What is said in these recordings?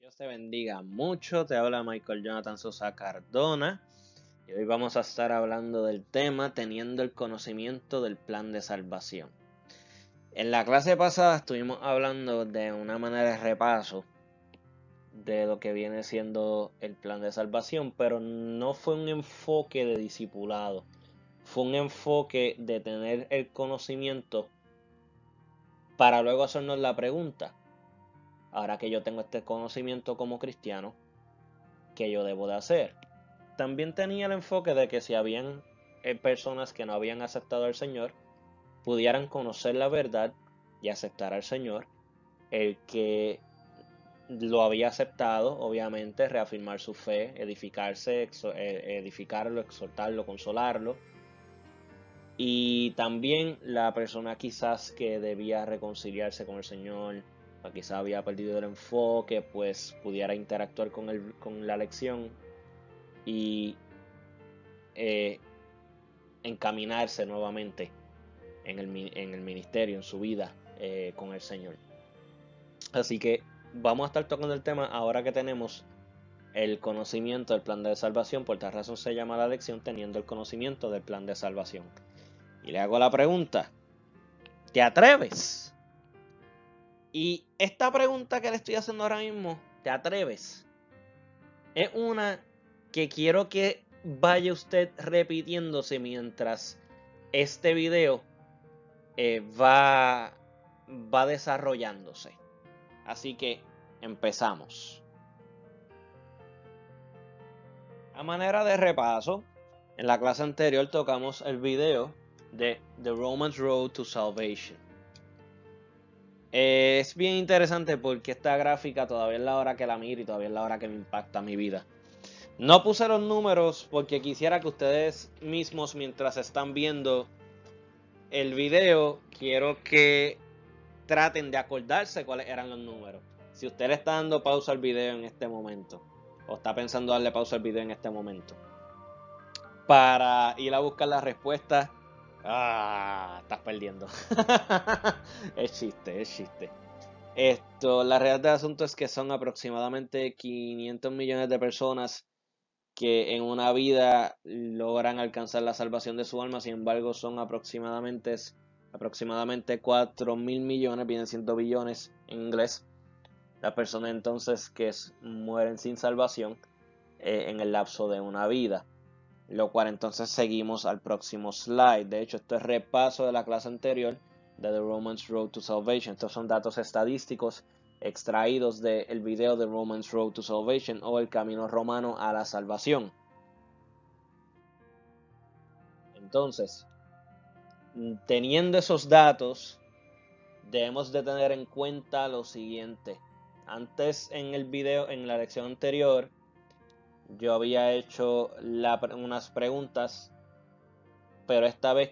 Dios te bendiga mucho, te habla Michael Jonathan Sosa Cardona y hoy vamos a estar hablando del tema teniendo el conocimiento del plan de salvación. En la clase pasada estuvimos hablando de una manera de repaso de lo que viene siendo el plan de salvación, pero no fue un enfoque de discipulado, fue un enfoque de tener el conocimiento para luego hacernos la pregunta, ahora que yo tengo este conocimiento como cristiano, ¿qué yo debo de hacer? También tenía el enfoque de que si habían personas que no habían aceptado al Señor, pudieran conocer la verdad y aceptar al Señor. El que lo había aceptado, obviamente, reafirmar su fe, edificarse, edificarlo, exhortarlo, consolarlo. Y también la persona quizás que debía reconciliarse con el Señor, o quizás había perdido el enfoque, pues pudiera interactuar con la lección y eh, encaminarse nuevamente en el ministerio, en su vida con el Señor. Así que vamos a estar tocando el tema ahora que tenemos el conocimiento del plan de salvación. Por tal razón se llama la lección teniendo el conocimiento del plan de salvación. Y le hago la pregunta, ¿te atreves? Y esta pregunta que le estoy haciendo ahora mismo, ¿te atreves? Es una que quiero que vaya usted repitiéndose mientras este video va desarrollándose. Así que empezamos. A manera de repaso, en la clase anterior tocamos el video de The Romans Road to Salvation. Es bien interesante porque esta gráfica todavía es la hora que la miro y todavía es la hora que me impacta mi vida. No puse los números porque quisiera que ustedes mismos, mientras están viendo el video, quiero que traten de acordarse cuáles eran los números. Si usted le está dando pausa al video en este momento, o está pensando darle pausa al video en este momento, para ir a buscar la respuesta, estás perdiendo. Es chiste. La realidad del asunto es que son aproximadamente 500 millones de personas que en una vida logran alcanzar la salvación de su alma. Sin embargo, son aproximadamente 4.000 millones, vienen siendo billones en inglés, las personas entonces que mueren sin salvación en el lapso de una vida. Lo cual entonces seguimos al próximo slide. De hecho, esto es repaso de la clase anterior de The Romans Road to Salvation. Estos son datos estadísticos extraídos del video de Romans Road to Salvation o el camino romano a la salvación. Entonces, teniendo esos datos, debemos de tener en cuenta lo siguiente. Antes en el video, en la lección anterior, yo había hecho unas preguntas, pero esta vez,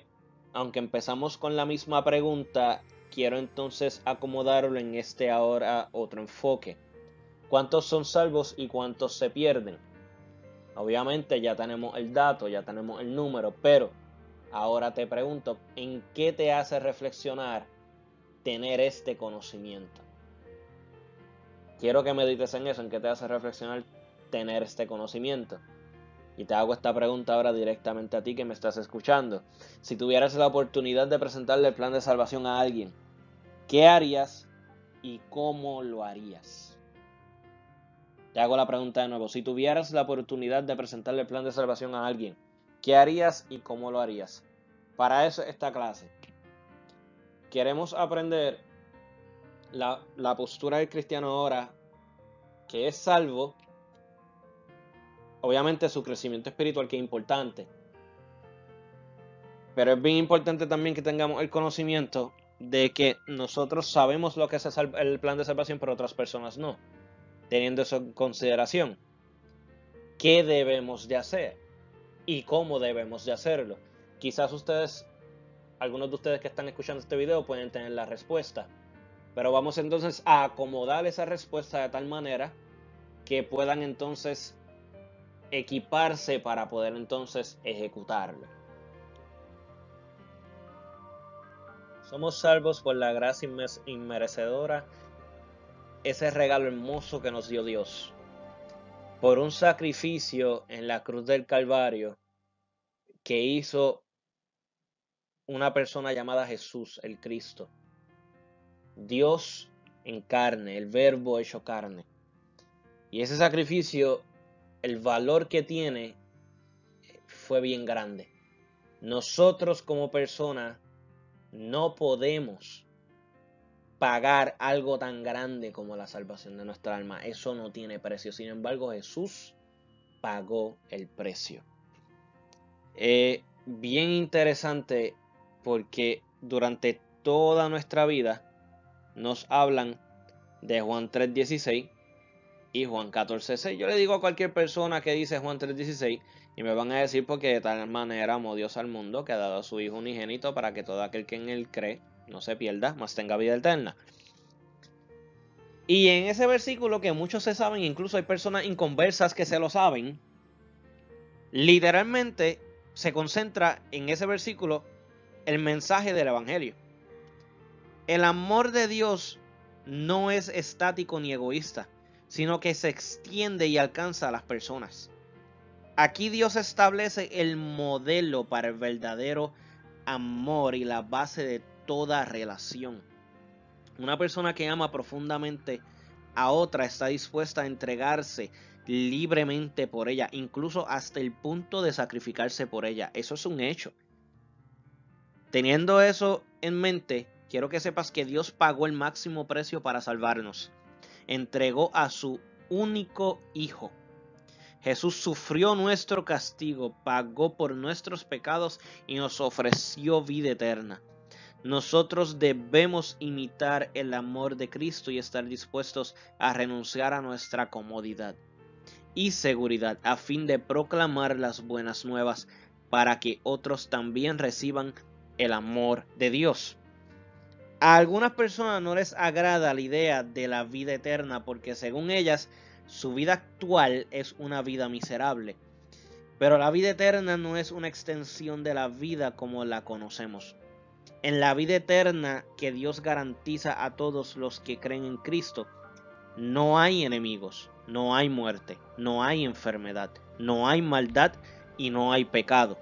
aunque empezamos con la misma pregunta, quiero entonces acomodarlo en este ahora otro enfoque. ¿Cuántos son salvos y cuántos se pierden? Obviamente ya tenemos el dato, ya tenemos el número, pero ahora te pregunto, ¿en qué te hace reflexionar tener este conocimiento? Quiero que medites en eso, en qué te hace reflexionar tener este conocimiento. Y te hago esta pregunta ahora directamente a ti que me estás escuchando. Si tuvieras la oportunidad de presentarle el plan de salvación a alguien, ¿qué harías y cómo lo harías? Te hago la pregunta de nuevo. Si tuvieras la oportunidad de presentarle el plan de salvación a alguien, ¿qué harías y cómo lo harías? Para eso esta clase. Queremos aprender la postura del cristiano ahora, que es salvo. Obviamente su crecimiento espiritual, que es importante. Pero es bien importante también que tengamos el conocimiento de que nosotros sabemos lo que es el plan de salvación, pero otras personas no. Teniendo eso en consideración, ¿qué debemos de hacer? ¿Y cómo debemos de hacerlo? Quizás algunos de ustedes que están escuchando este video pueden tener la respuesta. Pero vamos entonces a acomodar esa respuesta de tal manera que puedan entonces equiparse para poder entonces ejecutarlo. Somos salvos por la gracia inmerecedora ese regalo hermoso que nos dio Dios por un sacrificio en la cruz del Calvario que hizo una persona llamada Jesús, el Cristo. Dios en carne, el Verbo hecho carne. Y ese sacrificio, el valor que tiene fue bien grande. Nosotros como personas no podemos pagar algo tan grande como la salvación de nuestra alma. Eso no tiene precio. Sin embargo, Jesús pagó el precio. Bien interesante porque durante toda nuestra vida nos hablan de Juan 3:16 y Juan 14:6. Yo le digo a cualquier persona que dice Juan 3:16 y me van a decir porque de tal manera amó Dios al mundo que ha dado a su Hijo unigénito para que todo aquel que en él cree no se pierda, mas tenga vida eterna. Y en ese versículo que muchos se saben, incluso hay personas inconversas que se lo saben, literalmente se concentra en ese versículo el mensaje del Evangelio. El amor de Dios no es estático ni egoísta, sino que se extiende y alcanza a las personas. Aquí Dios establece el modelo para el verdadero amor y la base de toda relación. Una persona que ama profundamente a otra está dispuesta a entregarse libremente por ella, incluso hasta el punto de sacrificarse por ella. Eso es un hecho. Teniendo eso en mente, quiero que sepas que Dios pagó el máximo precio para salvarnos. Entregó a su único Hijo. Jesús sufrió nuestro castigo, pagó por nuestros pecados y nos ofreció vida eterna. Nosotros debemos imitar el amor de Cristo y estar dispuestos a renunciar a nuestra comodidad y seguridad a fin de proclamar las buenas nuevas para que otros también reciban el amor de Dios. A algunas personas no les agrada la idea de la vida eterna porque según ellas su vida actual es una vida miserable. Pero la vida eterna no es una extensión de la vida como la conocemos. En la vida eterna que Dios garantiza a todos los que creen en Cristo, no hay enemigos, no hay muerte, no hay enfermedad, no hay maldad y no hay pecado.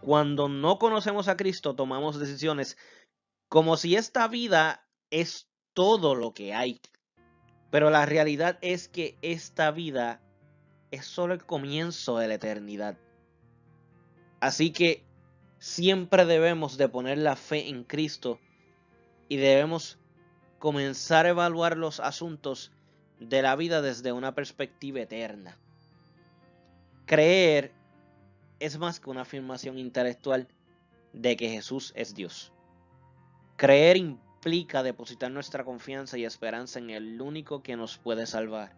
Cuando no conocemos a Cristo, tomamos decisiones como si esta vida es todo lo que hay. Pero la realidad es que esta vida es solo el comienzo de la eternidad. Así que siempre debemos de poner la fe en Cristo y debemos comenzar a evaluar los asuntos de la vida desde una perspectiva eterna. Creer es más que una afirmación intelectual de que Jesús es Dios. Creer implica depositar nuestra confianza y esperanza en el único que nos puede salvar.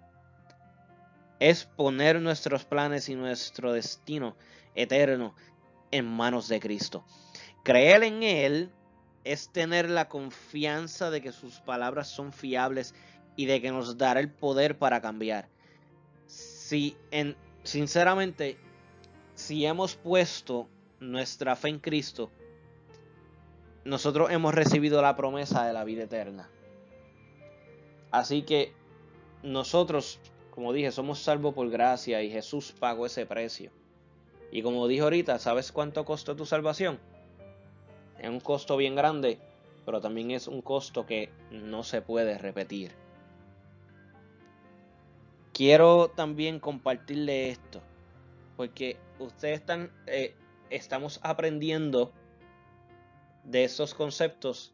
Es poner nuestros planes y nuestro destino eterno en manos de Cristo. Creer en Él es tener la confianza de que sus palabras son fiables y de que nos dará el poder para cambiar. Sinceramente, si hemos puesto nuestra fe en Cristo, nosotros hemos recibido la promesa de la vida eterna. Así que nosotros, como dije, somos salvos por gracia y Jesús pagó ese precio. Y como dije ahorita, ¿sabes cuánto costó tu salvación? Es un costo bien grande, pero también es un costo que no se puede repetir. Quiero también compartirle esto, porque ustedes estamos aprendiendo de estos conceptos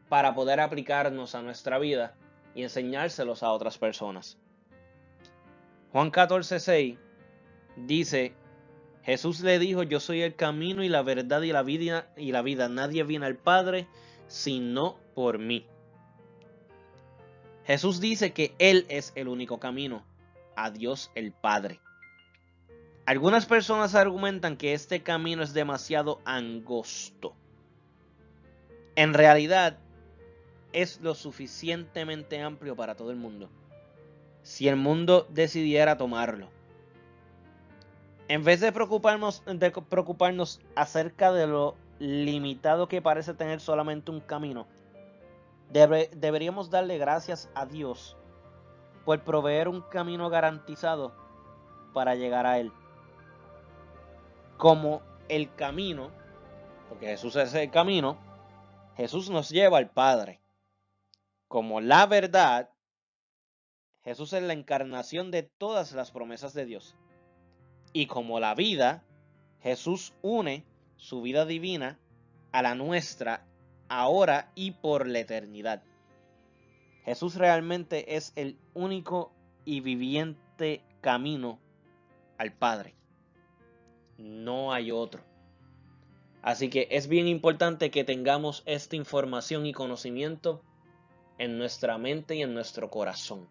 para poder aplicarnos a nuestra vida y enseñárselos a otras personas. Juan 14:6 dice: Jesús le dijo: yo soy el camino y la verdad y la vida. Nadie viene al Padre sino por mí. Jesús dice que Él es el único camino a Dios el Padre. Algunas personas argumentan que este camino es demasiado angosto. En realidad, es lo suficientemente amplio para todo el mundo, si el mundo decidiera tomarlo. En vez de preocuparnos acerca de lo limitado que parece tener solamente un camino, deberíamos darle gracias a Dios por proveer un camino garantizado para llegar a Él. Como el camino, porque Jesús es el camino, Jesús nos lleva al Padre. Como la verdad, Jesús es la encarnación de todas las promesas de Dios. Y como la vida, Jesús une su vida divina a la nuestra ahora y por la eternidad. Jesús realmente es el único y viviente camino al Padre. No hay otro. Así que es bien importante que tengamos esta información y conocimiento en nuestra mente y en nuestro corazón.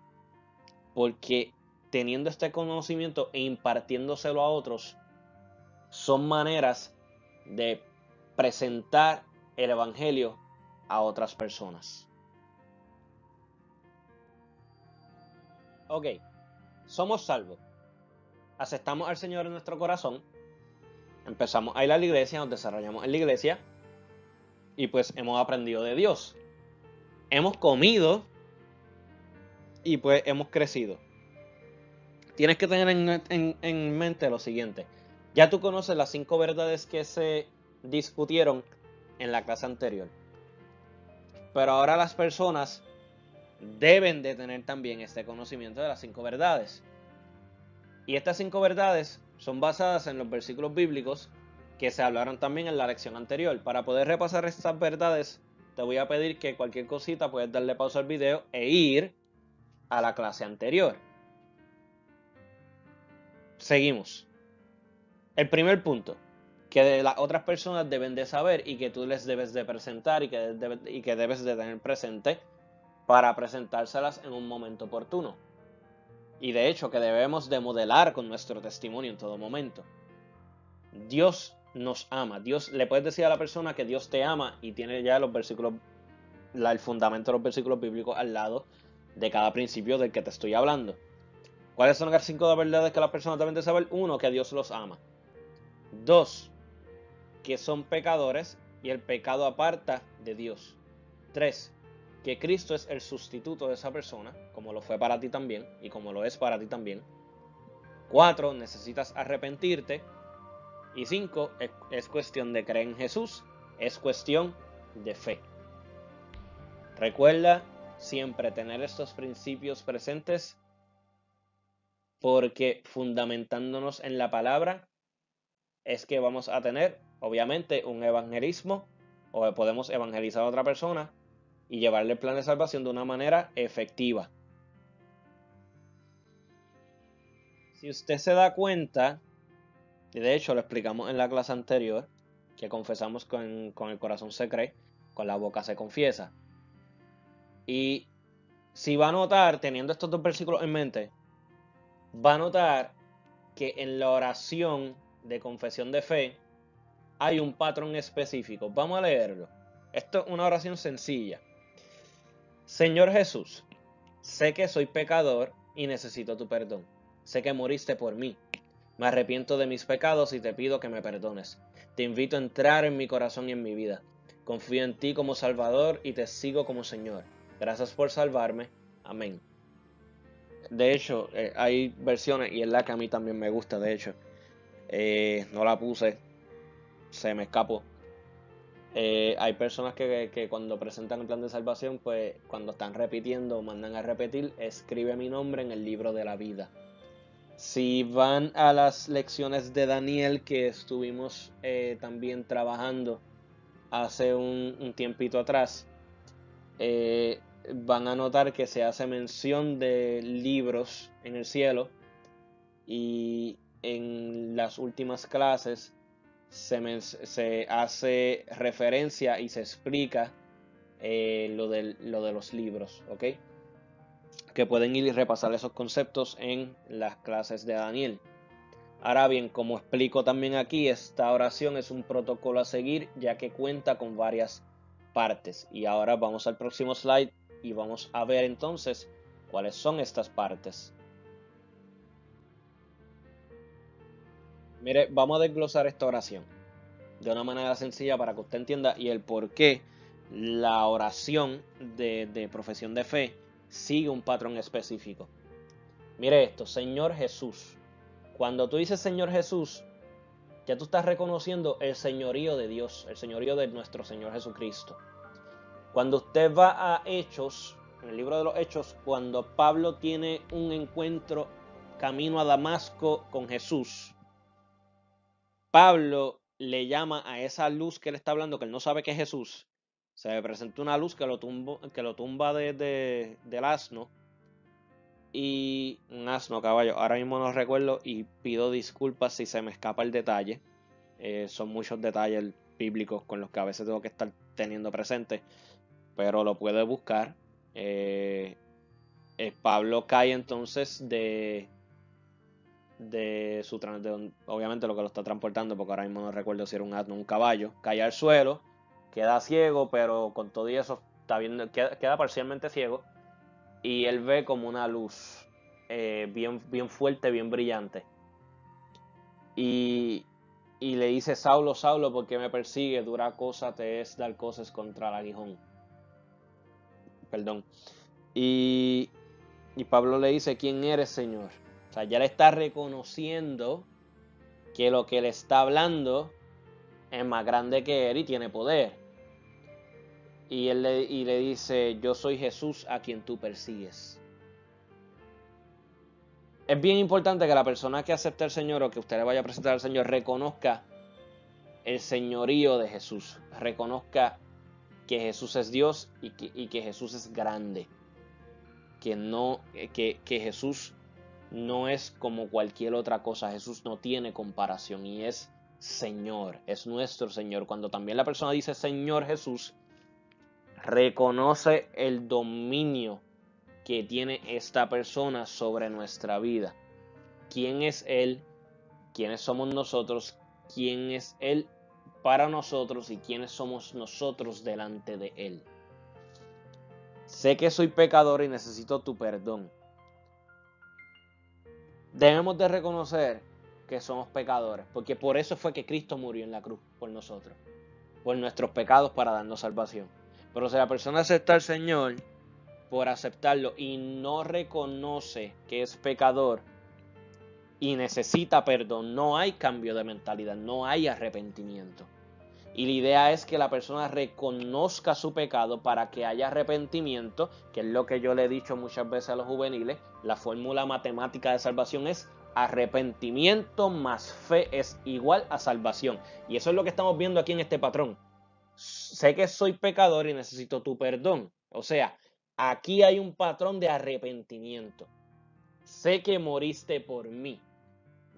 Porque teniendo este conocimiento e impartiéndoselo a otros, son maneras de presentar el Evangelio a otras personas. Ok, somos salvos. Aceptamos al Señor en nuestro corazón. Empezamos a ir a la iglesia, nos desarrollamos en la iglesia. Y pues hemos aprendido de Dios. Hemos comido y pues hemos crecido. Tienes que tener en mente lo siguiente. Ya tú conoces las 5 verdades que se discutieron en la clase anterior. Pero ahora las personas deben de tener también este conocimiento de las 5 verdades. Y estas 5 verdades son basadas en los versículos bíblicos que se hablaron también en la lección anterior. Para poder repasar estas verdades, te voy a pedir que cualquier cosita puedes darle pausa al video e ir a la clase anterior. Seguimos. El primer punto que las otras personas deben de saber y que tú les debes de presentar y que debes de tener presente para presentárselas en un momento oportuno. Y de hecho que debemos de modelar con nuestro testimonio en todo momento. Dios nos ama. Dios, le puedes decir a la persona que Dios te ama y tiene ya los versículos, el fundamento de los versículos bíblicos al lado de cada principio del que te estoy hablando. ¿Cuáles son las 5 verdades que las personas deben de saber? 1, que Dios los ama. 2, que son pecadores y el pecado aparta de Dios. 3, que Cristo es el sustituto de esa persona, como lo fue para ti también y como lo es para ti también. 4, necesitas arrepentirte. Y 5, es cuestión de creer en Jesús, es cuestión de fe. Recuerda siempre tener estos principios presentes porque fundamentándonos en la palabra es que vamos a tener, obviamente, un evangelismo o podemos evangelizar a otra persona y llevarle el plan de salvación de una manera efectiva. Si usted se da cuenta, y de hecho lo explicamos en la clase anterior, que confesamos con el corazón se cree, con la boca se confiesa. Y si va a notar, teniendo estos 2 versículos en mente, va a notar que en la oración de confesión de fe hay un patrón específico. Vamos a leerlo. Esto es una oración sencilla. Señor Jesús, sé que soy pecador y necesito tu perdón. Sé que moriste por mí. Me arrepiento de mis pecados y te pido que me perdones. Te invito a entrar en mi corazón y en mi vida. Confío en ti como Salvador y te sigo como Señor. Gracias por salvarme. Amén. De hecho, hay versiones, y es la que a mí también me gusta, de hecho. No la puse, se me escapó. Hay personas que cuando presentan el plan de salvación, pues cuando están repitiendo o mandan a repetir, escribe mi nombre en el libro de la vida. Si van a las lecciones de Daniel que estuvimos también trabajando hace un tiempito atrás, van a notar que se hace mención de libros en el cielo y en las últimas clases se hace referencia y se explica lo de los libros, ¿ok? Que pueden ir y repasar esos conceptos en las clases de Daniel. Ahora bien, como explico también aquí, esta oración es un protocolo a seguir ya que cuenta con varias partes. Y ahora vamos al próximo slide y vamos a ver entonces cuáles son estas partes. Mire, vamos a desglosar esta oración de una manera sencilla para que usted entienda y el por qué la oración de profesión de fe sigue un patrón específico. Mire esto, Señor Jesús. Cuando tú dices Señor Jesús, ya tú estás reconociendo el señorío de Dios, el señorío de nuestro Señor Jesucristo. Cuando usted va a Hechos, en el libro de los Hechos, cuando Pablo tiene un encuentro camino a Damasco con Jesús, Pablo le llama a esa luz que él está hablando, que él no sabe que es Jesús. Se le presenta una luz que lo tumba del asno. Y un asno, caballo, ahora mismo no recuerdo y pido disculpas si se me escapa el detalle. Son muchos detalles bíblicos con los que a veces tengo que estar teniendo presente, pero lo puedo buscar. Pablo cae entonces obviamente lo que lo está transportando, porque ahora mismo no recuerdo si era un asno o un caballo, cae al suelo, queda ciego, pero con todo y eso está viendo, queda parcialmente ciego, y él ve como una luz bien fuerte, bien brillante, y le dice: Saulo, Saulo, ¿por qué me persigue? Dura cosa te es dar cosas contra el aguijón. Perdón. Y Pablo le dice: ¿quién eres, Señor? O sea, ya le está reconociendo que lo que le está hablando es más grande que él y tiene poder. Y él le dice: yo soy Jesús a quien tú persigues. Es bien importante que la persona que acepte al Señor o que usted le vaya a presentar al Señor reconozca el señorío de Jesús. Reconozca que Jesús es Dios y que Jesús es grande. Que Jesús no es como cualquier otra cosa. Jesús no tiene comparación y es Señor, es nuestro Señor. Cuando también la persona dice Señor Jesús, reconoce el dominio que tiene esta persona sobre nuestra vida. ¿Quién es Él? ¿Quiénes somos nosotros? ¿Quién es Él para nosotros? ¿Y quiénes somos nosotros delante de Él? Sé que soy pecador y necesito tu perdón. Debemos de reconocer que somos pecadores, porque por eso fue que Cristo murió en la cruz por nosotros, por nuestros pecados para darnos salvación. Pero si la persona acepta al Señor por aceptarlo y no reconoce que es pecador y necesita perdón, no hay cambio de mentalidad, no hay arrepentimiento. Y la idea es que la persona reconozca su pecado para que haya arrepentimiento, que es lo que yo le he dicho muchas veces a los juveniles. La fórmula matemática de salvación es arrepentimiento más fe es igual a salvación. Y eso es lo que estamos viendo aquí en este patrón. Sé que soy pecador y necesito tu perdón. O sea, aquí hay un patrón de arrepentimiento. Sé que moriste por mí.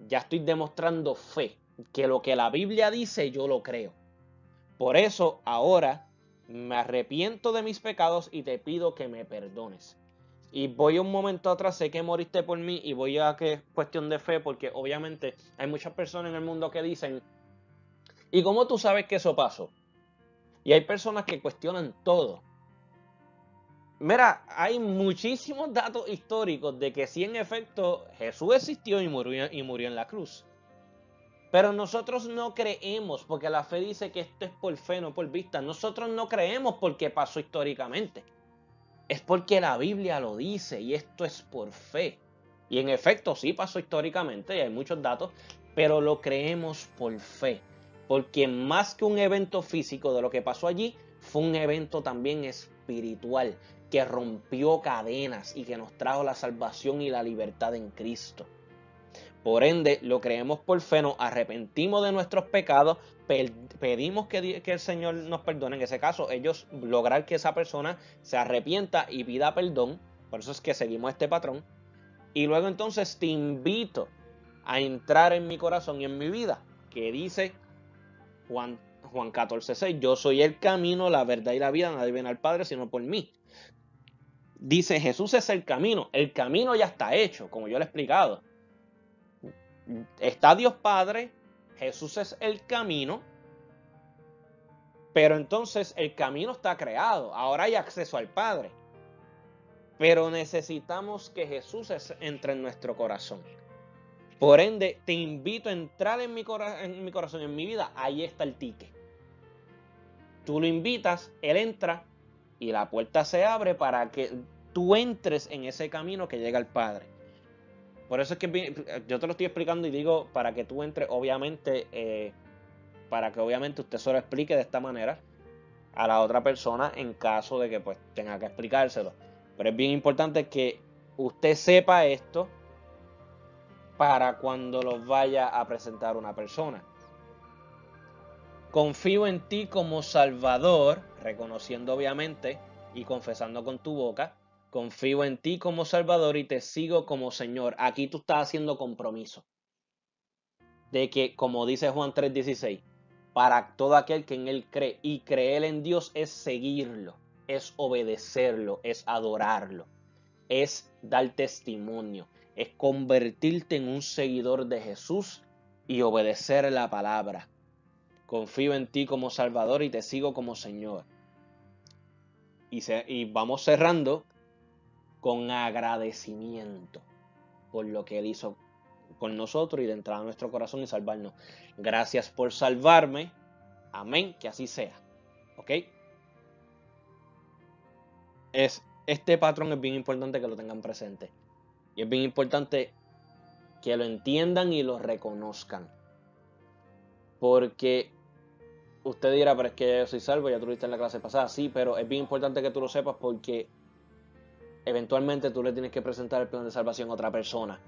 Ya estoy demostrando fe, que lo que la Biblia dice yo lo creo. Por eso ahora me arrepiento de mis pecados y te pido que me perdones. Y voy un momento atrás, sé que moriste por mí y voy a que es cuestión de fe, porque obviamente hay muchas personas en el mundo que dicen: ¿y cómo tú sabes que eso pasó? Y hay personas que cuestionan todo. Mira, hay muchísimos datos históricos de que sí, en efecto, Jesús existió y murió en la cruz. Pero nosotros no creemos, porque la fe dice que esto es por fe, no por vista. Nosotros no creemos porque pasó históricamente. Es porque la Biblia lo dice y esto es por fe. Y en efecto sí pasó históricamente y hay muchos datos, pero lo creemos por fe. Porque más que un evento físico de lo que pasó allí, fue un evento también espiritual que rompió cadenas y que nos trajo la salvación y la libertad en Cristo. Por ende, lo creemos por fe, nos arrepentimos de nuestros pecados, pedimos que el Señor nos perdone. En ese caso, ellos lograr que esa persona se arrepienta y pida perdón. Por eso es que seguimos este patrón. Y luego entonces te invito a entrar en mi corazón y en mi vida, que dice Juan 14:6, yo soy el camino, la verdad y la vida, nadie viene al Padre sino por mí. Dice, Jesús es el camino ya está hecho, como yo le he explicado. Está Dios Padre, Jesús es el camino, pero entonces el camino está creado, ahora hay acceso al Padre. Pero necesitamos que Jesús entre en nuestro corazón. Por ende, te invito a entrar en mi corazón, en mi vida, ahí está el ticket. tú lo invitas, él entra y la puerta se abre para que tú entres en ese camino que llega al Padre. Por eso es que yo te lo estoy explicando y digo para que tú entres, obviamente, para que obviamente usted se lo explique de esta manera a la otra persona en caso de que pues tenga que explicárselo. Pero es bien importante que usted sepa esto para cuando lo vaya a presentar una persona. Confío en ti como Salvador, reconociendo obviamente y confesando con tu boca. Confío en ti como Salvador y te sigo como Señor. Aquí tú estás haciendo compromiso. De que, como dice Juan 3:16, para todo aquel que en él cree, y creer en Dios es seguirlo, es obedecerlo, es adorarlo, es dar testimonio, es convertirte en un seguidor de Jesús y obedecer la palabra. Confío en ti como Salvador y te sigo como Señor. Y vamos cerrando con agradecimiento por lo que Él hizo por nosotros y de entrar a nuestro corazón y salvarnos. Gracias por salvarme. Amén. Que así sea. ¿Ok? Este patrón es bien importante que lo tengan presente. Y es bien importante que lo entiendan y lo reconozcan. Porque usted dirá, pero es que yo soy salvo, ya tú lo viste en la clase pasada. Sí, pero es bien importante que tú lo sepas porque eventualmente tú le tienes que presentar el plan de salvación a otra persona.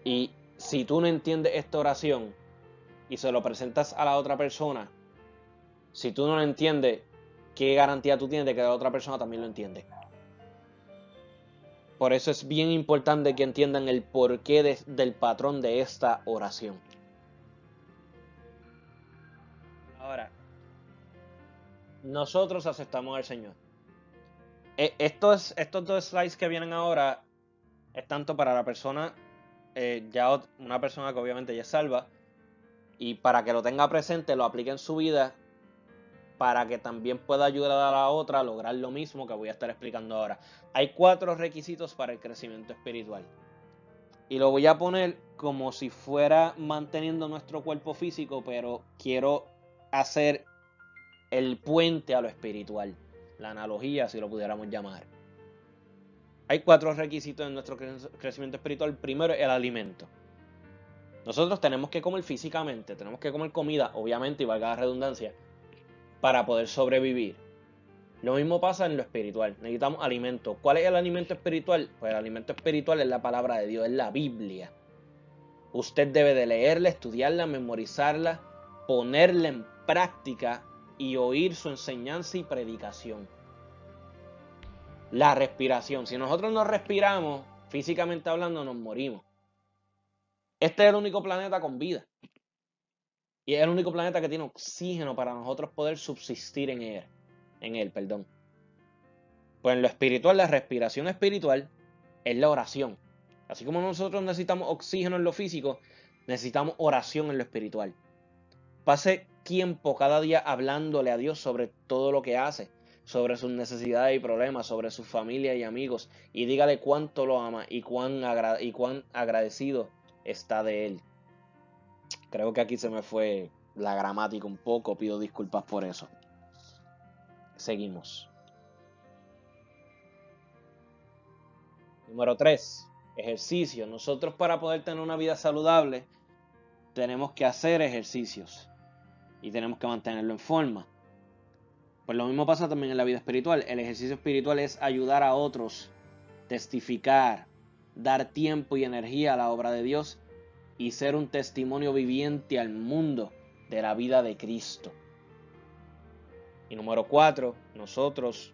Y si tú no entiendes esta oración y se lo presentas a la otra persona, si tú no lo entiendes, ¿qué garantía tú tienes de que la otra persona también lo entiende? Por eso es bien importante que entiendan el porqué del patrón de esta oración. Ahora, nosotros aceptamos al Señor. Estos dos slides que vienen ahora es tanto para la persona, ya una persona que obviamente ya es salva, y para que lo tenga presente, lo aplique en su vida, para que también pueda ayudar a la otra a lograr lo mismo que voy a estar explicando ahora. Hay 4 requisitos para el crecimiento espiritual. Y lo voy a poner como si fuera manteniendo nuestro cuerpo físico, pero quiero hacer el puente a lo espiritual. La analogía, si lo pudiéramos llamar. Hay 4 requisitos en nuestro crecimiento espiritual. Primero, el alimento. Nosotros tenemos que comer físicamente, tenemos que comer comida, obviamente, y valga la redundancia, para poder sobrevivir. Lo mismo pasa en lo espiritual. Necesitamos alimento. ¿Cuál es el alimento espiritual? Pues el alimento espiritual es la palabra de Dios, es la Biblia. Usted debe de leerla, estudiarla, memorizarla, ponerla en práctica y oír su enseñanza y predicación. La respiración. Si nosotros no respiramos, físicamente hablando, nos morimos. Este es el único planeta con vida. Y es el único planeta que tiene oxígeno para nosotros poder subsistir en él. Pues en lo espiritual, la respiración espiritual es la oración. Así como nosotros necesitamos oxígeno en lo físico, necesitamos oración en lo espiritual. Pase tiempo cada día hablándole a Dios sobre todo lo que hace, sobre sus necesidades y problemas, sobre su familia y amigos, y dígale cuánto lo ama y cuán agradecido está de él. Creo que aquí se me fue la gramática un poco, pido disculpas por eso. Seguimos. Número 3, ejercicio. Nosotros, para poder tener una vida saludable, tenemos que hacer ejercicios y tenemos que mantenerlo en forma. Pues lo mismo pasa también en la vida espiritual. El ejercicio espiritual es ayudar a otros, testificar, dar tiempo y energía a la obra de Dios y ser un testimonio viviente al mundo de la vida de Cristo. Y número 4, nosotros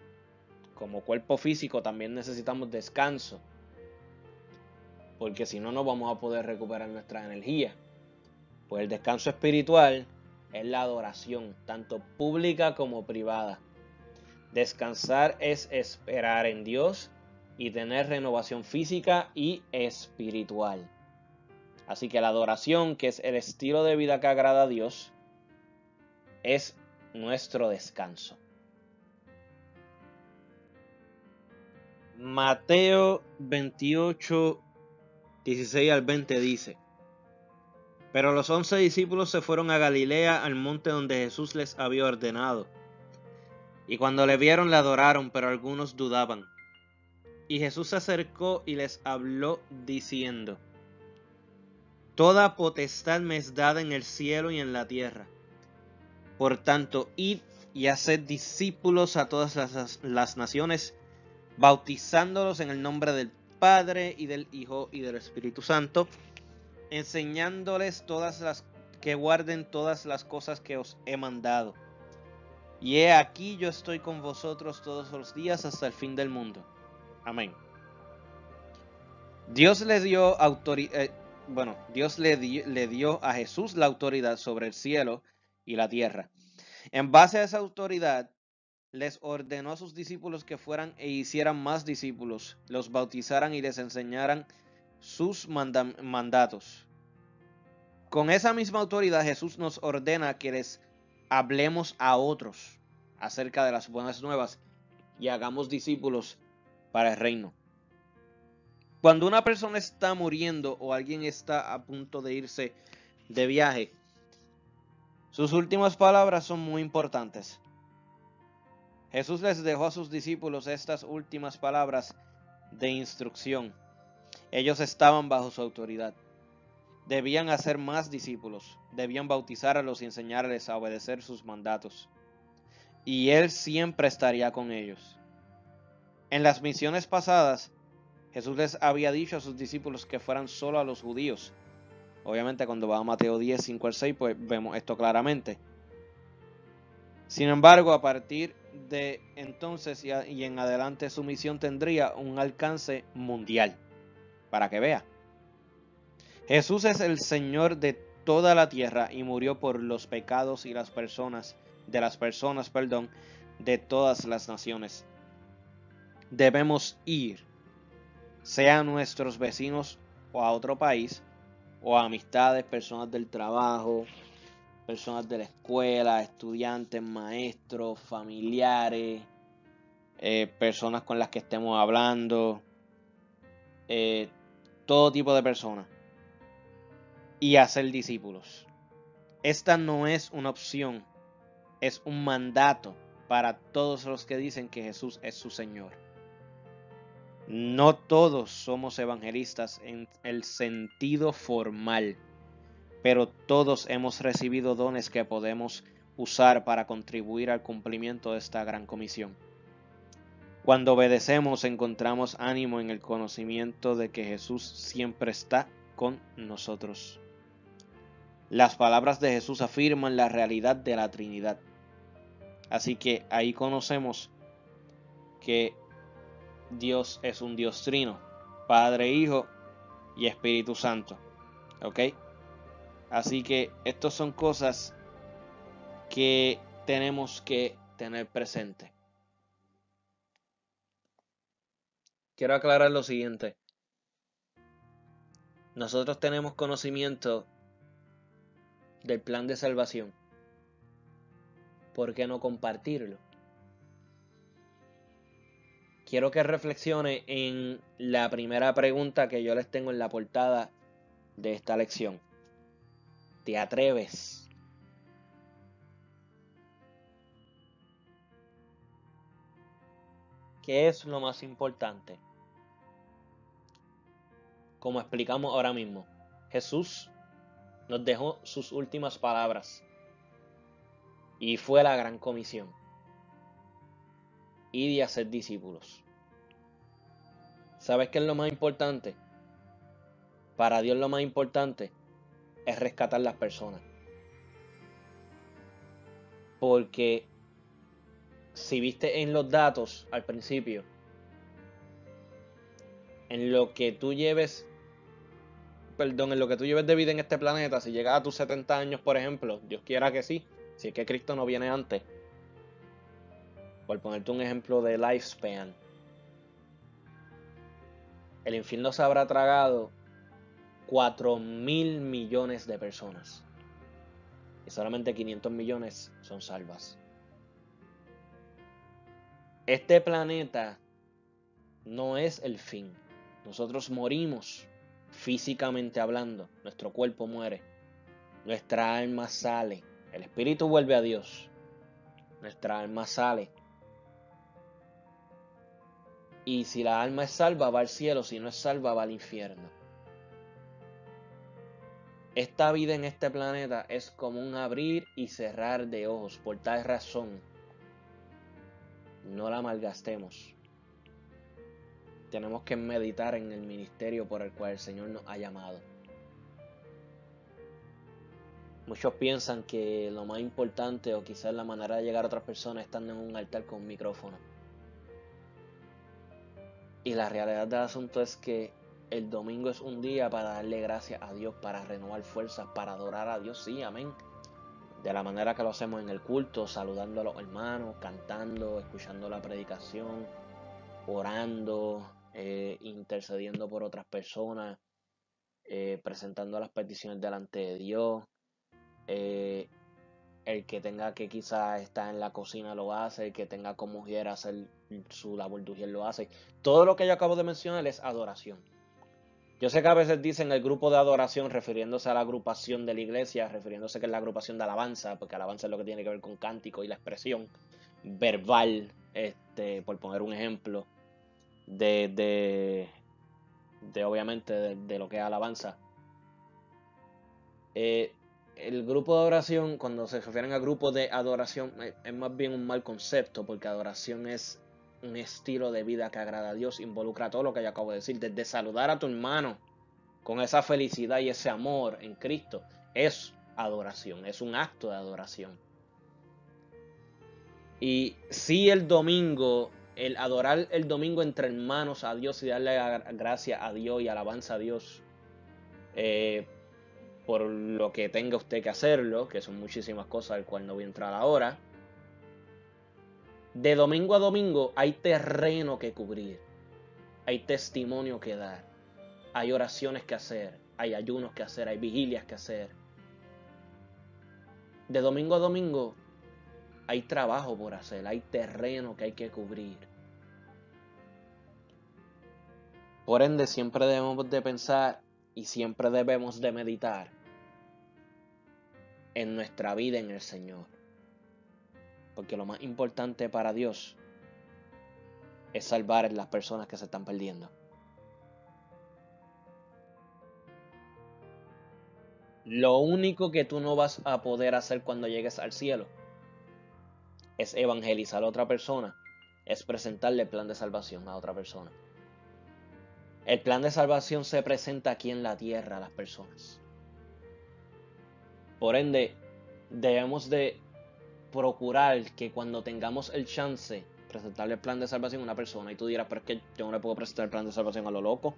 como cuerpo físico también necesitamos descanso, porque si no, no vamos a poder recuperar nuestra energía. Pues el descanso espiritual es la adoración, tanto pública como privada. Descansar es esperar en Dios y tener renovación física y espiritual. Así que la adoración, que es el estilo de vida que agrada a Dios, es nuestro descanso. Mateo 28, 16 al 20 dice: Pero los 11 discípulos se fueron a Galilea, al monte donde Jesús les había ordenado. Y cuando le vieron, le adoraron, pero algunos dudaban. Y Jesús se acercó y les habló diciendo: Toda potestad me es dada en el cielo y en la tierra. Por tanto, id y haced discípulos a todas las naciones, bautizándolos en el nombre del Padre y del Hijo y del Espíritu Santo, enseñándoles que guarden todas las cosas que os he mandado. Y he aquí, yo estoy con vosotros todos los días hasta el fin del mundo. Amén. Dios le dio le dio a Jesús la autoridad sobre el cielo y la tierra. En base a esa autoridad, les ordenó a sus discípulos que fueran e hicieran más discípulos, los bautizaran y les enseñaran sus mandatos. Con esa misma autoridad, Jesús nos ordena que les hablemos a otros acerca de las buenas nuevas y hagamos discípulos para el reino. Cuando una persona está muriendo o alguien está a punto de irse de viaje, sus últimas palabras son muy importantes. Jesús les dejó a sus discípulos estas últimas palabras de instrucción. Ellos estaban bajo su autoridad. Debían hacer más discípulos, debían bautizarlos y enseñarles a obedecer sus mandatos. Y Él siempre estaría con ellos. En las misiones pasadas, Jesús les había dicho a sus discípulos que fueran solo a los judíos. Obviamente cuando va a Mateo 10, 5 al 6, pues vemos esto claramente. Sin embargo, a partir de entonces y en adelante su misión tendría un alcance mundial. Para que vea. Jesús es el Señor de toda la tierra y murió por los pecados y de las personas, de todas las naciones. Debemos ir, sea a nuestros vecinos o a otro país, o a amistades, personas del trabajo, personas de la escuela, estudiantes, maestros, familiares, personas con las que estemos hablando, todo tipo de personas, y hacer discípulos. Esta no es una opción, es un mandato para todos los que dicen que Jesús es su Señor. No todos somos evangelistas en el sentido formal, pero todos hemos recibido dones que podemos usar para contribuir al cumplimiento de esta gran comisión. Cuando obedecemos, encontramos ánimo en el conocimiento de que Jesús siempre está con nosotros. Las palabras de Jesús afirman la realidad de la Trinidad. Así que ahí conocemos que Dios es un Dios trino, Padre, Hijo y Espíritu Santo. ¿Ok? Así que estas son cosas que tenemos que tener presente. Quiero aclarar lo siguiente. Nosotros tenemos conocimiento del plan de salvación. ¿Por qué no compartirlo? Quiero que reflexione en la primera pregunta que yo les tengo en la portada de esta lección. ¿Te atreves? ¿Qué es lo más importante? Como explicamos ahora mismo, Jesús nos dejó sus últimas palabras y fue la gran comisión: ir y hacer discípulos. ¿Sabes qué es lo más importante? Para Dios lo más importante es rescatar las personas. Porque si viste en los datos al principio, en lo que tú lleves de vida en este planeta, si llegas a tus 70 años, por ejemplo, Dios quiera que sí, si es que Cristo no viene antes, por ponerte un ejemplo de lifespan, el infierno se habrá tragado 4.000 millones de personas y solamente 500 millones son salvas. Este planeta no es el fin. Nosotros morimos físicamente hablando, nuestro cuerpo muere, nuestra alma sale. El espíritu vuelve a Dios. Nuestra alma sale. Y si la alma es salva, va al cielo. Si no es salva, va al infierno. Esta vida en este planeta es como un abrir y cerrar de ojos. Por tal razón, no la malgastemos. Tenemos que meditar en el ministerio por el cual el Señor nos ha llamado. Muchos piensan que lo más importante o quizás la manera de llegar a otras personas es estando en un altar con un micrófono. Y la realidad del asunto es que el domingo es un día para darle gracias a Dios, para renovar fuerzas, para adorar a Dios, sí, amén. De la manera que lo hacemos en el culto, saludando a los hermanos, cantando, escuchando la predicación, orando, intercediendo por otras personas, presentando las peticiones delante de Dios. El que tenga que quizás estar en la cocina lo hace, el que tenga como mujer hacer su labor de ujier lo hace. Todo lo que yo acabo de mencionar es adoración. Yo sé que a veces dicen el grupo de adoración refiriéndose a la agrupación de la iglesia, refiriéndose que es la agrupación de alabanza, porque alabanza es lo que tiene que ver con cántico y la expresión verbal, por poner un ejemplo, de obviamente de lo que es alabanza. El grupo de adoración, cuando se refieren a grupo de adoración, es más bien un mal concepto, porque adoración es un estilo de vida que agrada a Dios, involucra todo lo que yo acabo de decir, desde saludar a tu hermano con esa felicidad y ese amor en Cristo, es adoración, es un acto de adoración. Y si el domingo, el adorar el domingo entre hermanos a Dios y darle gracias a Dios y alabanza a Dios, por lo que tenga usted que hacerlo, que son muchísimas cosas, al cual no voy a entrar ahora. De domingo a domingo hay terreno que cubrir, hay testimonio que dar, hay oraciones que hacer, hay ayunos que hacer, hay vigilias que hacer. De domingo a domingo hay trabajo por hacer, hay terreno que hay que cubrir. Por ende, siempre debemos de pensar y siempre debemos de meditar en nuestra vida en el Señor. Porque lo más importante para Dios es salvar a las personas que se están perdiendo. Lo único que tú no vas a poder hacer cuando llegues al cielo es evangelizar a otra persona, es presentarle el plan de salvación a otra persona. El plan de salvación se presenta aquí en la tierra a las personas. Por ende, debemos de procurar que cuando tengamos el chance presentarle el plan de salvación a una persona, y tú dirás, pero es que yo no le puedo presentar el plan de salvación a lo loco.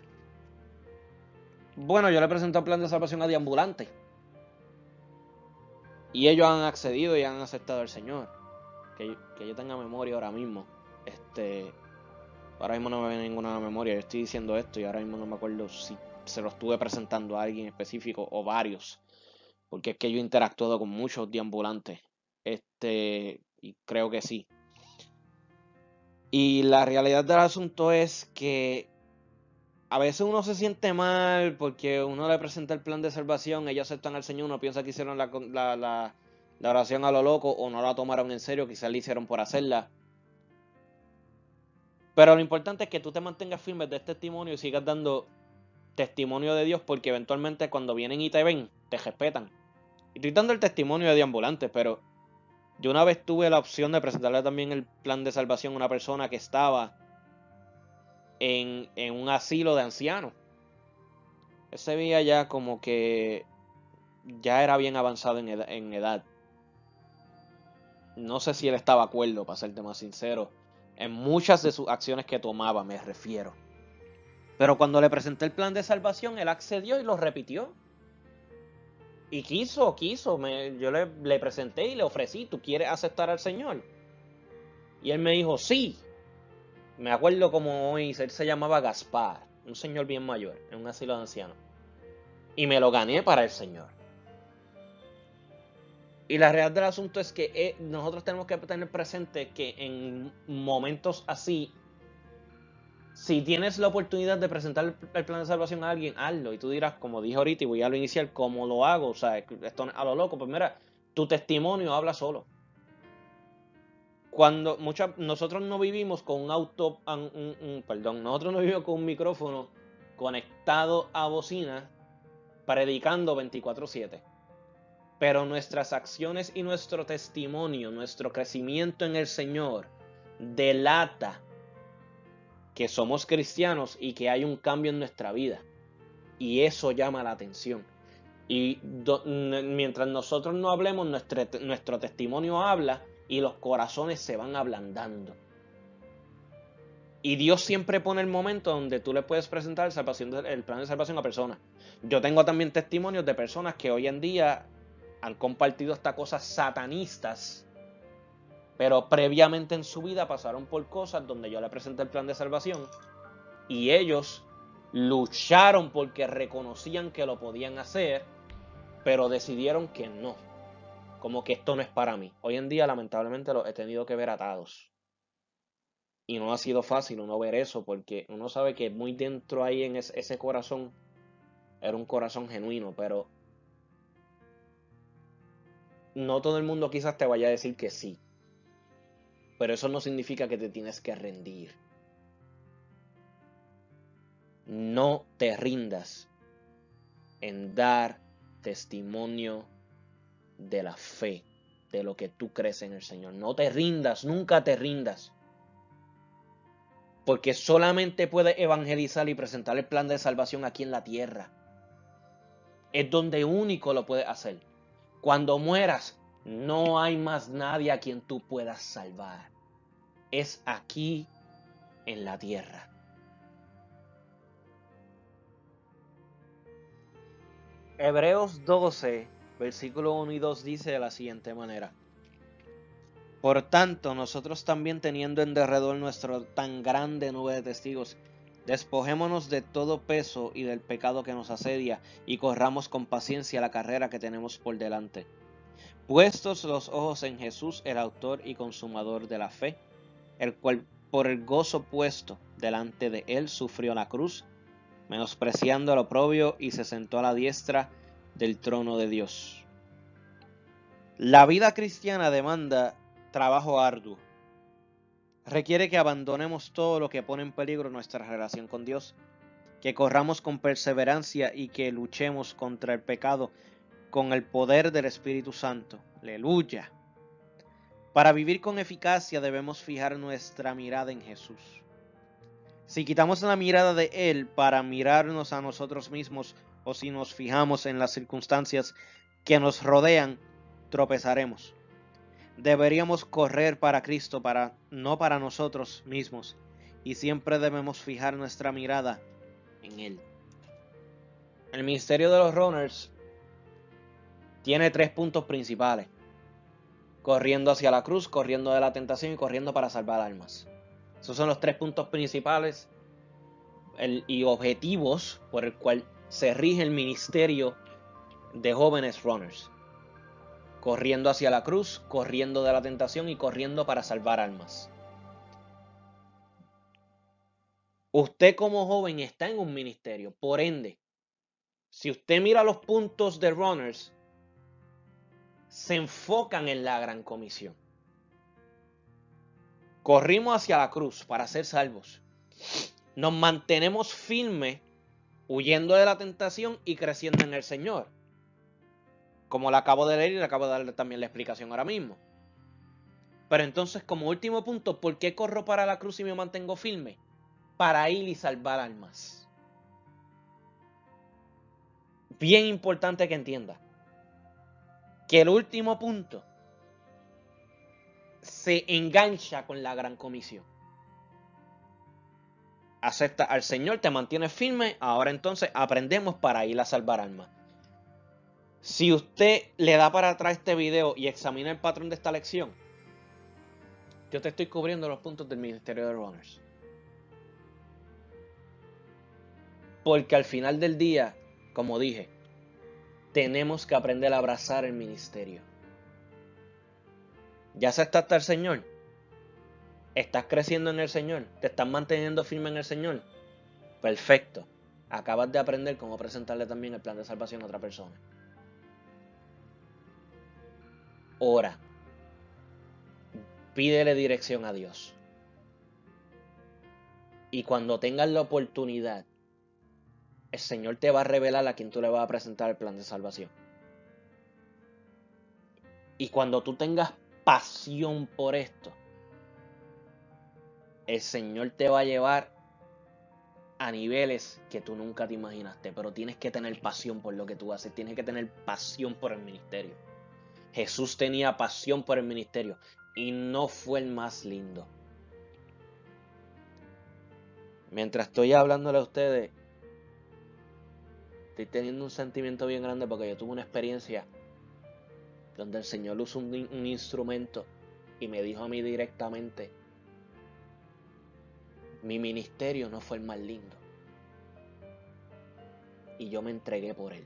Bueno, yo le presento el plan de salvación a Deambulante y ellos han accedido y han aceptado al Señor. Que yo tenga memoria ahora mismo. Ahora mismo no me viene ninguna memoria. Yo estoy diciendo esto y ahora mismo no me acuerdo si se lo estuve presentando a alguien específico o varios. Porque es que yo he interactuado con muchos deambulantes. Y creo que sí. Y la realidad del asunto es que a veces uno se siente mal porque uno le presenta el plan de salvación, ellos aceptan al Señor, uno piensa que hicieron la oración a lo loco o no la tomaron en serio, quizás la hicieron por hacerla. Pero lo importante es que tú te mantengas firme de este testimonio y sigas dando testimonio de Dios, porque eventualmente cuando vienen y te ven, te respetan. Y estoy dando el testimonio de deambulantes, pero yo una vez tuve la opción de presentarle también el plan de salvación a una persona que estaba en un asilo de ancianos. Ese veía ya como que ya era bien avanzado en edad. No sé si él estaba de acuerdo, para serte más sincero, en muchas de sus acciones que tomaba, me refiero. Pero cuando le presenté el plan de salvación, él accedió y lo repitió. Y quiso. Yo le presenté y le ofrecí, ¿tú quieres aceptar al Señor? Y él me dijo, sí. Me acuerdo como hoy, él se llamaba Gaspar, un señor bien mayor, en un asilo de ancianos. Y me lo gané para el Señor. Y la realidad del asunto es que nosotros tenemos que tener presente que en momentos así Si tienes la oportunidad de presentar el plan de salvación a alguien, hazlo. Y tú dirás, como dije ahorita, y voy a lo inicial, ¿cómo lo hago? O sea, esto a lo loco. Pues mira, tu testimonio habla solo. Cuando nosotros no vivimos con nosotros no vivimos con un micrófono conectado a bocina, predicando 24/7. Pero nuestras acciones y nuestro testimonio, nuestro crecimiento en el Señor, delata que somos cristianos y que hay un cambio en nuestra vida. Y eso llama la atención. Y mientras nosotros no hablemos, nuestro testimonio habla y los corazones se van ablandando. Y Dios siempre pone el momento donde tú le puedes presentar el plan de salvación a personas. Yo tengo también testimonios de personas que hoy en día han compartido hasta cosas satanistas, pero previamente en su vida pasaron por cosas donde yo le presenté el plan de salvación y ellos lucharon porque reconocían que lo podían hacer, pero decidieron que no, como que esto no es para mí. Hoy en día lamentablemente los he tenido que ver atados y no ha sido fácil uno ver eso, porque uno sabe que muy dentro ahí en ese corazón era un corazón genuino, pero no todo el mundo quizás te vaya a decir que sí. Pero eso no significa que te tienes que rendir. No te rindas en dar testimonio de la fe, de lo que tú crees en el Señor. No te rindas, nunca te rindas. Porque solamente puedes evangelizar y presentar el plan de salvación aquí en la tierra. Es donde único lo puedes hacer. Cuando mueras, no hay más nadie a quien tú puedas salvar. Es aquí en la tierra. Hebreos 12, versículo 1 y 2 dice de la siguiente manera: Por tanto, nosotros también, teniendo en derredor nuestro tan grande nube de testigos, despojémonos de todo peso y del pecado que nos asedia, y corramos con paciencia la carrera que tenemos por delante. Puestos los ojos en Jesús, el autor y consumador de la fe, el cual por el gozo puesto delante de él sufrió la cruz, menospreciando el oprobio, y se sentó a la diestra del trono de Dios. La vida cristiana demanda trabajo arduo. Requiere que abandonemos todo lo que pone en peligro nuestra relación con Dios, que corramos con perseverancia y que luchemos contra el pecado con el poder del Espíritu Santo. ¡Aleluya! Para vivir con eficacia debemos fijar nuestra mirada en Jesús. Si quitamos la mirada de Él para mirarnos a nosotros mismos, o si nos fijamos en las circunstancias que nos rodean, tropezaremos. Deberíamos correr para Cristo, no para nosotros mismos, y siempre debemos fijar nuestra mirada en Él. El ministerio de los runners tiene 3 puntos principales: corriendo hacia la cruz, corriendo de la tentación y corriendo para salvar almas. Esos son los 3 puntos principales y objetivos por el cual se rige el ministerio de jóvenes runners: corriendo hacia la cruz, corriendo de la tentación y corriendo para salvar almas. Usted como joven está en un ministerio, por ende, si usted mira los puntos de runners, se enfocan en la gran comisión. Corrimos hacia la cruz para ser salvos. Nos mantenemos firmes, huyendo de la tentación y creciendo en el Señor. Como le acabo de leer y le acabo de darle también la explicación ahora mismo. Pero entonces, como último punto, ¿por qué corro para la cruz y me mantengo firme? Para ir y salvar almas. Bien importante que entienda que el último punto se engancha con la gran comisión. Acepta al Señor, te mantienes firme, ahora entonces aprendemos para ir a salvar almas. Si usted le da para atrás este video y examina el patrón de esta lección, yo te estoy cubriendo los puntos del ministerio de runners. Porque al final del día, como dije, tenemos que aprender a abrazar el ministerio. ¿Ya aceptaste al Señor? ¿Estás creciendo en el Señor? ¿Te estás manteniendo firme en el Señor? Perfecto. Acabas de aprender cómo presentarle también el plan de salvación a otra persona. Ora. Pídele dirección a Dios. Y cuando tengas la oportunidad, el Señor te va a revelar a quien tú le vas a presentar el plan de salvación. Y cuando tú tengas pasión por esto, el Señor te va a llevar a niveles que tú nunca te imaginaste. Pero tienes que tener pasión por lo que tú haces. Tienes que tener pasión por el ministerio. Jesús tenía pasión por el ministerio. Y no fue el más lindo. Mientras estoy hablándole a ustedes, estoy teniendo un sentimiento bien grande porque yo tuve una experiencia donde el Señor usó un instrumento y me dijo a mí directamente: mi ministerio no fue el más lindo. Y yo me entregué por él.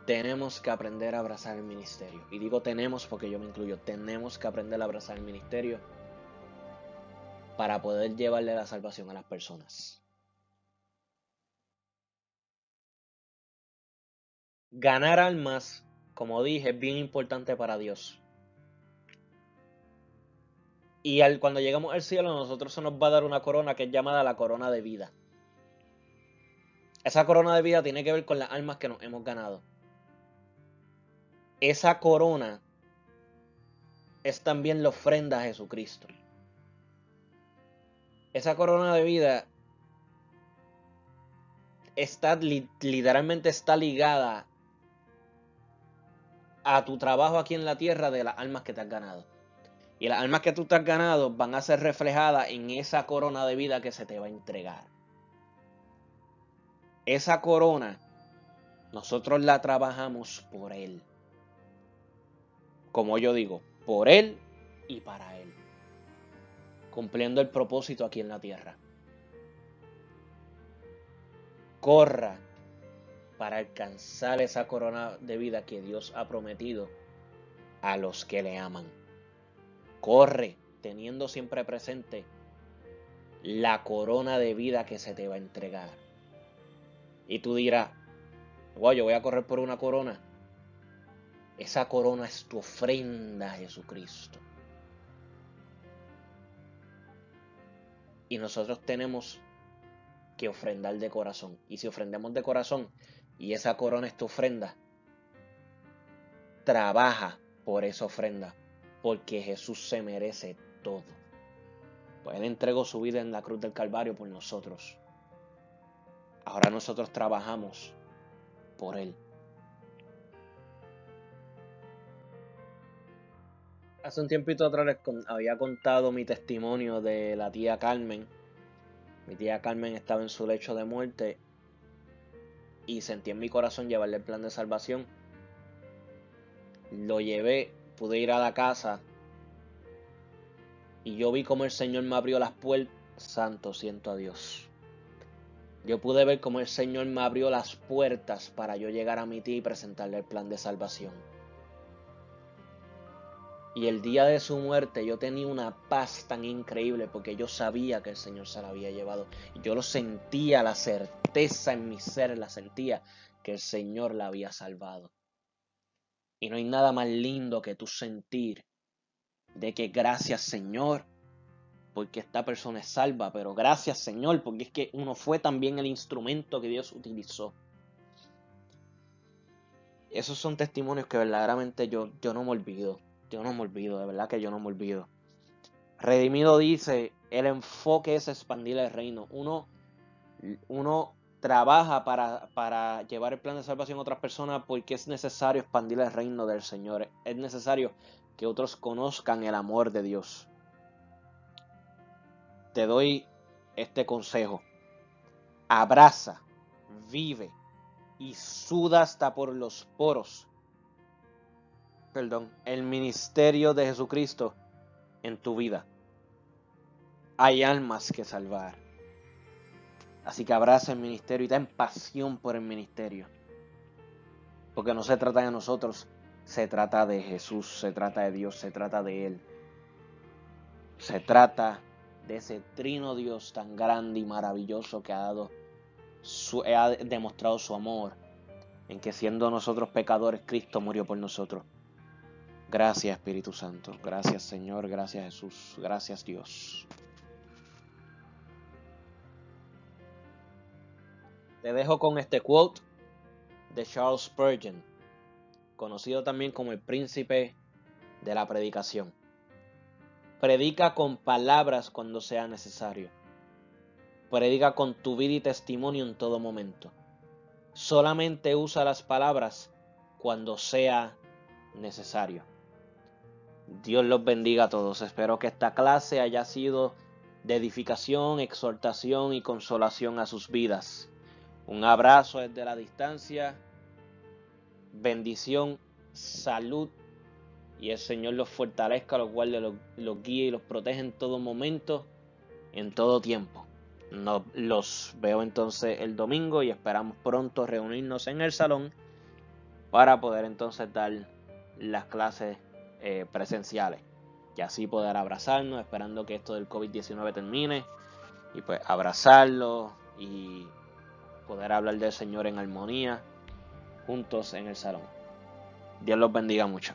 Tenemos que aprender a abrazar el ministerio. Y digo tenemos porque yo me incluyo. Tenemos que aprender a abrazar el ministerio para poder llevarle la salvación a las personas. Ganar almas, como dije, es bien importante para Dios. Y cuando llegamos al cielo, a nosotros se nos va a dar una corona que es llamada la corona de vida. Esa corona de vida tiene que ver con las almas que nos hemos ganado. Esa corona es también la ofrenda a Jesucristo. Esa corona de vida literalmente está ligada a tu trabajo aquí en la tierra de las almas que te has ganado. Y las almas que tú te has ganado van a ser reflejadas en esa corona de vida que se te va a entregar. Esa corona, nosotros la trabajamos por Él. Como yo digo, por Él y para Él. Cumpliendo el propósito aquí en la tierra. Corra para alcanzar esa corona de vida que Dios ha prometido a los que le aman. Corre teniendo siempre presente la corona de vida que se te va a entregar. Y tú dirás: wow, yo voy a correr por una corona. Esa corona es tu ofrenda a Jesucristo. Y nosotros tenemos que ofrendar de corazón. Y si ofrendamos de corazón y esa corona es tu ofrenda, trabaja por esa ofrenda, porque Jesús se merece todo. Pues Él entregó su vida en la cruz del Calvario por nosotros. Ahora nosotros trabajamos por Él. Hace un tiempito atrás les había contado mi testimonio de la tía Carmen. Mi tía Carmen estaba en su lecho de muerte y sentí en mi corazón llevarle el plan de salvación. Lo llevé, pude ir a la casa y yo vi cómo el Señor me abrió las puertas. Santo, siento a Dios. Yo pude ver cómo el Señor me abrió las puertas para yo llegar a mi tía y presentarle el plan de salvación. Y el día de su muerte yo tenía una paz tan increíble porque yo sabía que el Señor se la había llevado. Y yo lo sentía, la certeza en mi ser, la sentía que el Señor la había salvado. Y no hay nada más lindo que tú sentir de que gracias Señor porque esta persona es salva, pero gracias Señor porque es que uno fue también el instrumento que Dios utilizó. Esos son testimonios que verdaderamente yo no me olvido. Yo no me olvido, de verdad que yo no me olvido. Redimido dice, el enfoque es expandir el reino. Uno trabaja para llevar el plan de salvación a otras personas porque es necesario expandir el reino del Señor. Es necesario que otros conozcan el amor de Dios. Te doy este consejo. Abraza, vive y suda hasta por los poros. El ministerio de Jesucristo en tu vida. Hay almas que salvar. Así que abraza el ministerio y ten pasión por el ministerio. Porque no se trata de nosotros, Se trata de Jesús, se trata de Dios, se trata de Él. Se trata de ese trino Dios tan grande y maravilloso que ha demostrado su amor, en que siendo nosotros pecadores, Cristo murió por nosotros. Gracias, Espíritu Santo. Gracias, Señor. Gracias, Jesús. Gracias, Dios. Te dejo con este quote de Charles Spurgeon, conocido también como el príncipe de la predicación. Predica con palabras cuando sea necesario. Predica con tu vida y testimonio en todo momento. Solamente usa las palabras cuando sea necesario. Dios los bendiga a todos. Espero que esta clase haya sido de edificación, exhortación y consolación a sus vidas. Un abrazo desde la distancia. Bendición, salud. Y el Señor los fortalezca, los guarde, los guíe y los protege en todo momento, en todo tiempo. Los veo entonces el domingo y esperamos pronto reunirnos en el salón para poder entonces dar las clases presenciales y así poder abrazarnos, esperando que esto del COVID-19 termine y pues abrazarlo y poder hablar del Señor en armonía juntos en el salón. Dios los bendiga mucho.